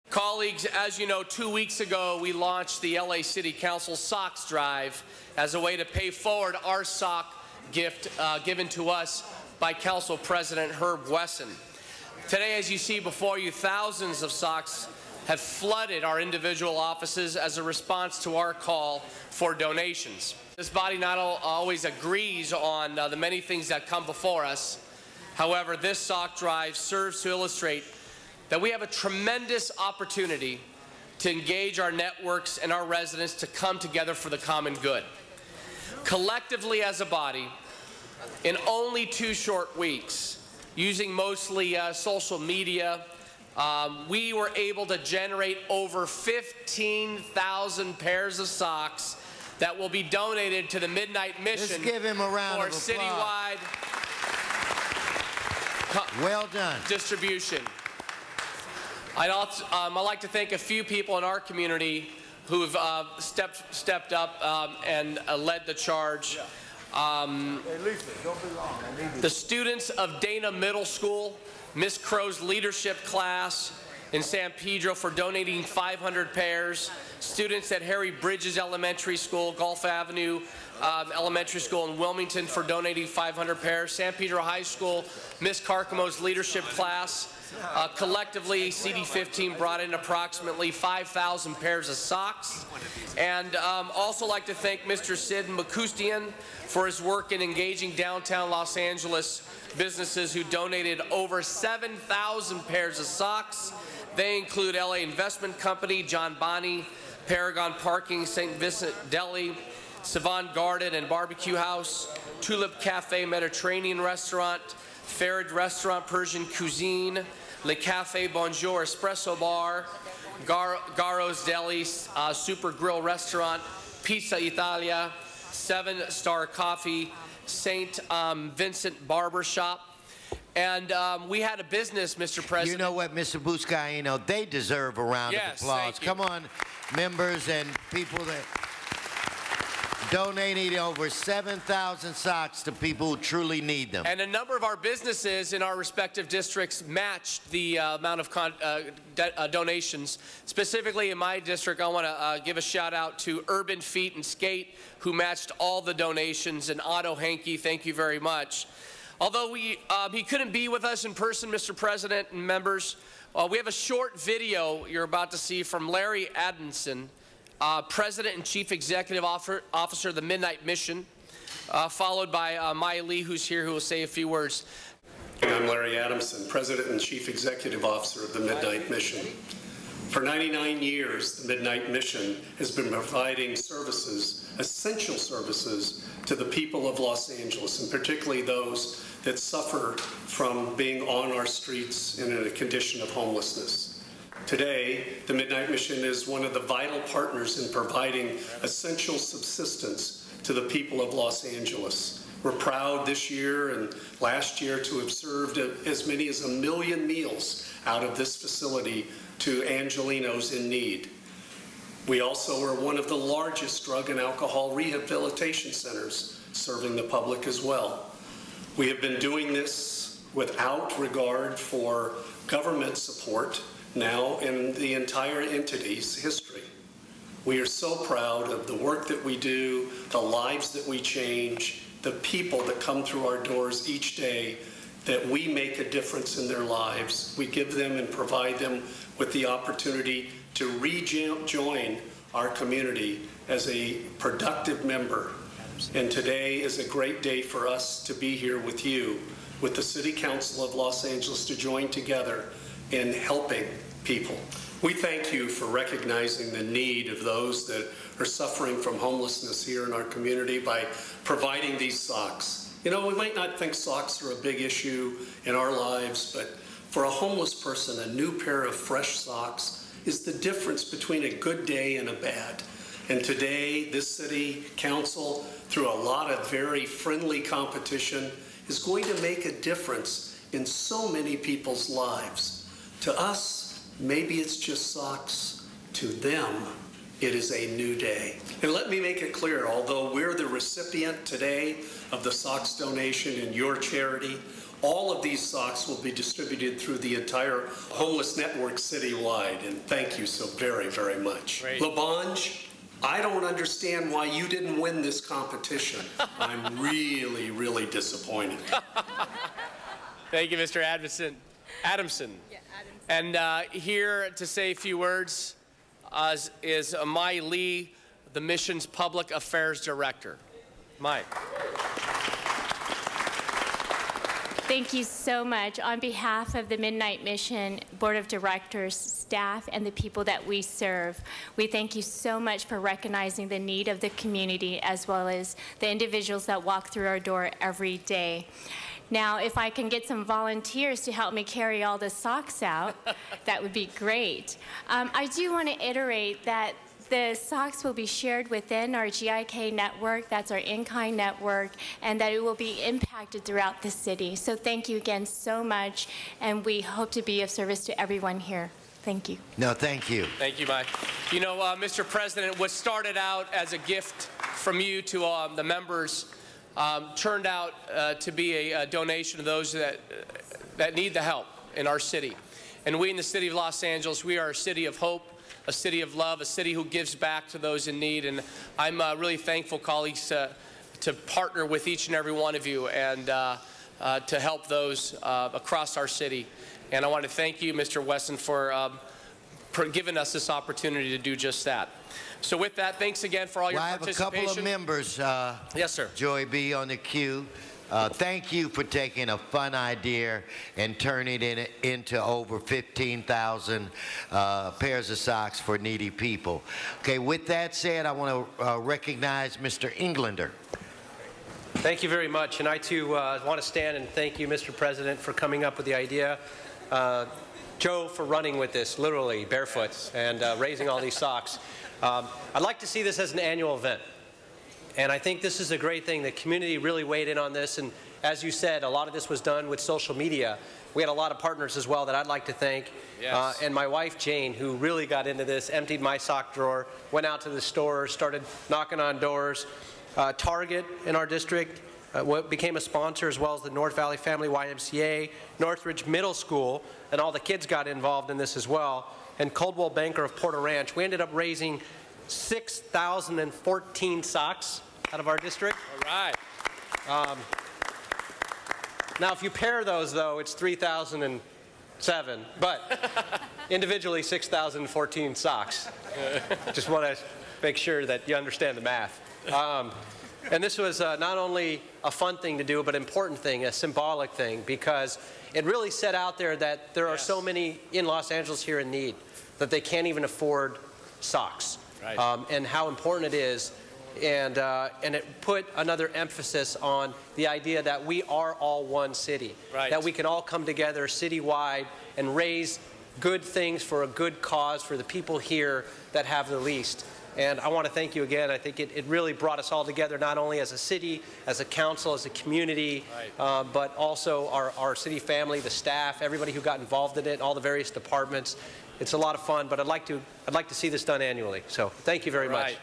Colleagues, as you know, 2 weeks ago we launched the LA City Council Socks Drive as a way to pay forward our sock gift given to us by Council President Herb Wesson. Today, as you see before you, thousands of socks have flooded our individual offices as a response to our call for donations. This body not always agrees on the many things that come before us. However, this sock drive serves to illustrate that we have a tremendous opportunity to engage our networks and our residents to come together for the common good. Collectively as a body, in only 2 short weeks, using mostly social media, we were able to generate over 15,000 pairs of socks that will be donated to the Midnight Mission. Just give him a round of applause. Citywide well done. Distribution. I'd like to thank a few people in our community who've stepped up and led the charge. The students of Dana Middle School, Miss Crow's leadership class in San Pedro for donating 500 pairs. Students at Harry Bridges Elementary School, Gulf Avenue Elementary School in Wilmington for donating 500 pairs. San Pedro High School, Miss Carcamo's leadership class. Collectively, CD15 brought in approximately 5,000 pairs of socks. And also like to thank Mr. Sid Makustian for his work in engaging downtown Los Angeles businesses who donated over 7,000 pairs of socks. They include LA Investment Company, John Bonney, Paragon Parking, St. Vincent Deli, Savon Garden and Barbecue House, Tulip Cafe Mediterranean Restaurant, Farid Restaurant Persian Cuisine, Le Cafe Bonjour Espresso Bar, Garo's Deli, Super Grill Restaurant, Pizza Italia, 7-Star Coffee, St. Vincent Barber Shop. And we had a business, Mr. President. You know what, Mr. Buscaino, they deserve a round of applause. Come on, members and people that donated over 7,000 socks to people who truly need them. And a number of our businesses in our respective districts matched the amount of donations. Specifically in my district, I want to give a shout out to Urban Feet and Skate, who matched all the donations, and Otto Hankey, thank you very much. Although he couldn't be with us in person, Mr. President and members, we have a short video you're about to see from Larry Adamson, President and Chief Executive Officer of the Midnight Mission, followed by Maya Lee, who's here, who will say a few words. I'm Larry Adamson, President and Chief Executive Officer of the Midnight Mission. For 99 years, the Midnight Mission has been providing services, essential services, to the people of Los Angeles, and particularly those that suffer from being on our streets and in a condition of homelessness. Today, the Midnight Mission is one of the vital partners in providing essential subsistence to the people of Los Angeles. We're proud this year and last year to have served as many as 1 million meals out of this facility to Angelenos in need. We also are one of the largest drug and alcohol rehabilitation centers serving the public as well. We have been doing this without regard for government support now in the entire entity's history. We are so proud of the work that we do, the lives that we change, the people that come through our doors each day, that we make a difference in their lives. We give them and provide them with the opportunity to rejoin our community as a productive member. And today is a great day for us to be here with you, with the City Council of Los Angeles, to join together in helping people. We thank you for recognizing the need of those that are suffering from homelessness here in our community by providing these socks. You know, we might not think socks are a big issue in our lives, but for a homeless person, a new pair of fresh socks is the difference between a good day and a bad. And today, this City Council, through a lot of very friendly competition, is going to make a difference in so many people's lives. To us, maybe it's just socks. To them, it is a new day. And let me make it clear, although we're the recipient today of the socks donation in your charity, All of these socks will be distributed through the entire homeless network citywide, and thank you so very, very much. Great. Labange, I don't understand why you didn't win this competition. I'm really, really disappointed. Thank you, Mr. Adamson. Yeah, Adamson. And here to say a few words is Mai Lee, the mission's Public Affairs Director. Mai. Thank you so much. On behalf of the Midnight Mission Board of Directors, staff, and the people that we serve, we thank you so much for recognizing the need of the community as well as the individuals that walk through our door every day. Now, if I can get some volunteers to help me carry all the socks out, that would be great. I do want to iterate that the socks will be shared within our GIK network, that's our in-kind network, and that it will be impacted throughout the city. So thank you again so much, and we hope to be of service to everyone here. Thank you. No, thank you. Thank you, Mike. You know, Mr. President, what started out as a gift from you to the members turned out to be a donation to those that need the help in our city. And we in the city of Los Angeles, we are a city of hope, a city of love, a city who gives back to those in need. And I'm really thankful, colleagues, to partner with each and every one of you and to help those across our city. And I want to thank you, Mr. Wesson, for giving us this opportunity to do just that. So with that, thanks again for all your participation. I have a couple of members, yes, sir. Joy B, on the queue. Thank you for taking a fun idea and turning it into over 15,000 pairs of socks for needy people. Okay, with that said, I want to recognize Mr. Englander. Thank you very much, and I too want to stand and thank you, Mr. President, for coming up with the idea. Joe for running with this, literally barefoot, and raising all these socks. I'd like to see this as an annual event. And I think this is a great thing. The community really weighed in on this, and as you said, a lot of this was done with social media. We had a lot of partners as well that I'd like to thank. Yes. And my wife, Jane, who really got into this, emptied my sock drawer, went out to the stores, started knocking on doors. Target in our district became a sponsor, as well as the North Valley Family YMCA, Northridge Middle School, and all the kids got involved in this as well. And Coldwell Banker of Porter Ranch. We ended up raising 6,014 socks out of our district. All right. Now, if you pair those, though, it's 3,007, but individually 6,014 socks. Just want to make sure that you understand the math. And this was not only a fun thing to do, but an important thing, a symbolic thing, because it really set out there that there are so many in Los Angeles here in need that they can't even afford socks. Right. And how important it is, and it put another emphasis on the idea that we are all one city, right. That we can all come together citywide and raise good things for a good cause for the people here that have the least. And I want to thank you again. I think it really brought us all together, not only as a city, as a council, as a community, right. But also our city family, the staff, everybody who got involved in it, all the various departments. It's a lot of fun, but I'd like to see this done annually. So thank you very much.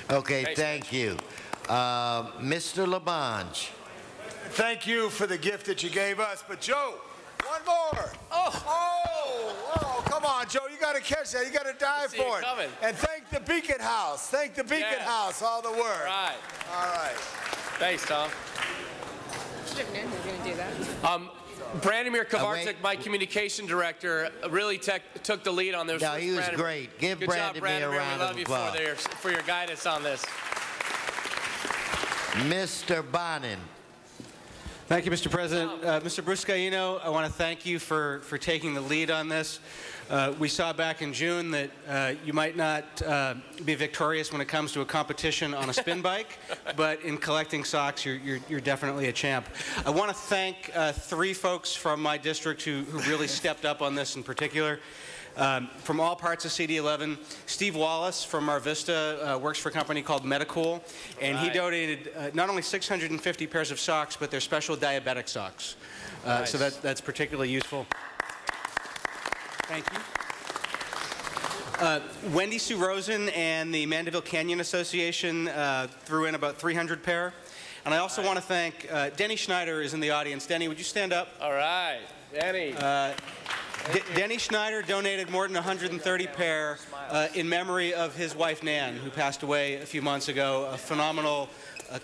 Okay, thank you. Mr. Labange. Thank you for the gift that you gave us, but Joe, one more. Oh, come on, Joe, you got to catch that. You got to dive for it. Coming. And thank the Beacon House. Thank the Beacon House, all the work. Right. All right. Thanks, Tom. Should have known he was going to do that. Branimir Kovarczyk, my communication director, really took the lead on this. No, he was great. Give Branimir a round of applause. We love you for your guidance on this. Mr. Bonin. Thank you, Mr. President. Mr. Buscaino, I want to thank you for taking the lead on this. We saw back in June that you might not be victorious when it comes to a competition on a spin bike, but in collecting socks, you're definitely a champ. I want to thank three folks from my district who really stepped up on this in particular. From all parts of CD11, Steve Wallace from Mar Vista works for a company called Medicool, and he donated not only 650 pairs of socks, but they're special diabetic socks. Nice. So that's particularly useful. Thank you. Wendy Sue Rosen and the Mandeville Canyon Association threw in about 300 pair. And I also want to thank Denny Schneider is in the audience. Denny, would you stand up? All right, Denny. Denny Schneider donated more than 130 pair in memory of his wife Nan, who passed away a few months ago, a phenomenal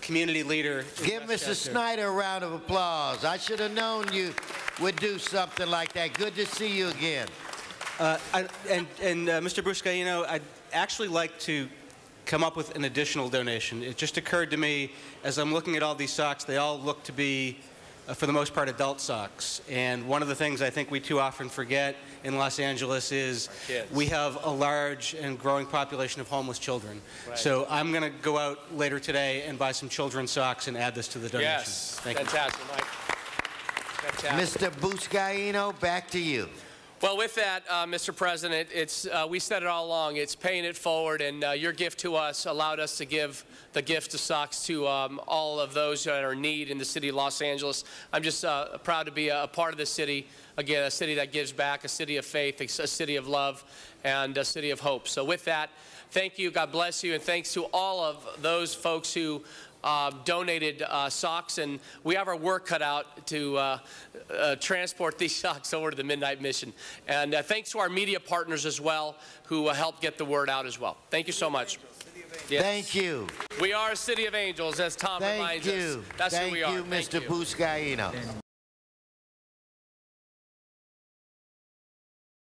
community leader. Give Mr. Snyder a round of applause. I should have known you would do something like that. Good to see you again. Mr. Buscaino, I'd actually like to come up with an additional donation. It just occurred to me as I'm looking at all these socks, they all look to be, for the most part, adult socks. And one of the things I think we too often forget in Los Angeles is we have a large and growing population of homeless children. Right. So I'm going to go out later today and buy some children's socks and add this to the donation. Yes, Thank fantastic, you. Mike. Fantastic. Mr. Buscaino, back to you. Well, with that, Mr. President, it's, we said it all along, it's paying it forward, and your gift to us allowed us to give the gift of socks to all of those that are in need in the city of Los Angeles. I'm just proud to be a part of the city, again, a city that gives back, a city of faith, a city of love, and a city of hope. So with that, thank you, God bless you, and thanks to all of those folks who donated socks, and we have our work cut out to transport these socks over to the Midnight Mission. And thanks to our media partners as well who helped get the word out as well. Thank you so much. Yes. Thank you. We are a city of angels, as Tom reminds us. That's who we are. Thank you, Mr. Buscaino.